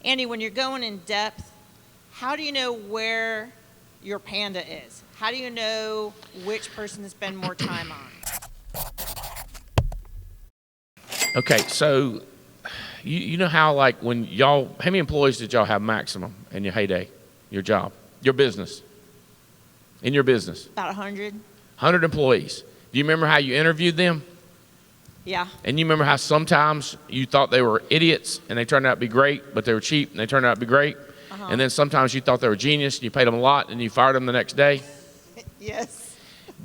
Andy, when you're going in depth, how do you know where your panda is? How do you know which person to spend more time on? Okay, so you know how, like, when y'all, how many employees did y'all have maximum in your heyday, your job, your business, in your business? About 100. 100 employees. Do you remember how you interviewed them? Yeah. And you remember how sometimes you thought they were idiots and they turned out to be great, but they were cheap and they turned out to be great? And then sometimes you thought they were genius and you paid them a lot and you fired them the next day? Yes.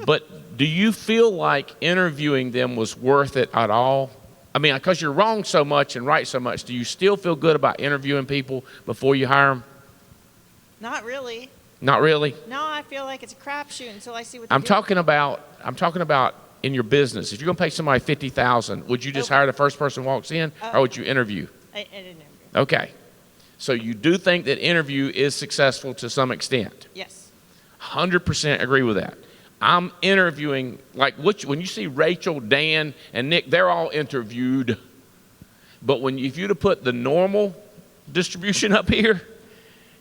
But do you feel like interviewing them was worth it at all? I mean, because you're wrong so much and right so much, do you still feel good about interviewing people before you hire them? Not really. Not really? No, I feel like it's a crapshoot until I see what I'm talking about in your business. If you're going to pay somebody $50,000, would you just hire the first person who walks in, or would you interview? I didn't interview. Okay. So you do think that interview is successful to some extent? Yes. 100% agree with that. I'm interviewing, like when you see Rachel, Dan, and Nick, they're all interviewed. But if you'd have put the normal distribution up here,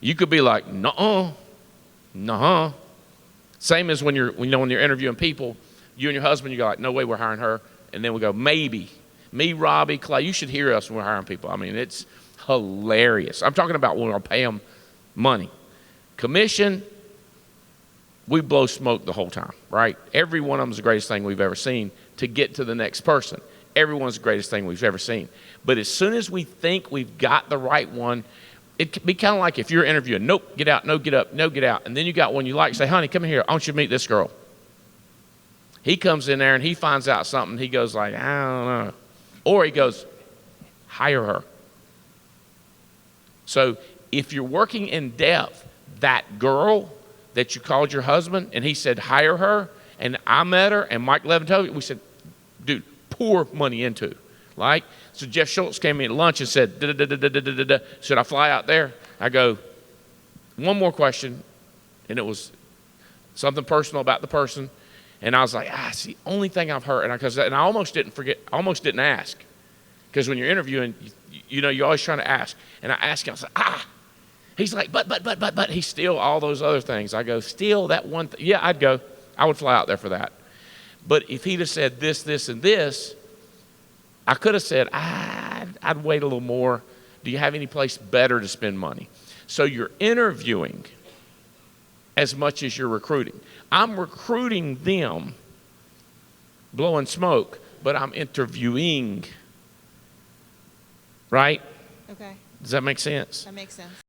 you could be like, nuh-uh, nuh-uh. Same as when you're interviewing people, you and your husband, you go like, no way we're hiring her. And then we go, maybe. Me, Robbie, Clay, you should hear us when we're hiring people. I mean, it's hilarious. I'm talking about when we'll pay them money. Commission, we blow smoke the whole time, right? Every one of them is the greatest thing we've ever seen to get to the next person. Everyone's the greatest thing we've ever seen. But as soon as we think we've got the right one, it can be kind of like if you're interviewing, nope, get out, no, get up, no, get out. And then you got one you like, say, honey, come here, I want you to meet this girl. He comes in there and he finds out something. He goes like, I don't know. Or he goes, hire her. So if you're working in depth, that girl that you called your husband and he said, hire her, and I met her and Mike Levin told me, we said, dude, pour money into. Like, so Jeff Schultz came in at lunch and said, should I fly out there? I go, one more question. And it was something personal about the person. And I was like, it's the only thing I've heard. And I almost didn't ask. Because when you're interviewing, you're always trying to ask. And I asked him, I said, He's like, but. He's still all those other things. I go, still that one thing. Yeah, I'd go. I would fly out there for that. But if he'd have said this, this, and this, I could have said, I'd wait a little more. Do you have any place better to spend money? So you're interviewing as much as you're recruiting. I'm recruiting them, blowing smoke, but I'm interviewing. Right? Okay. Does that make sense? That makes sense.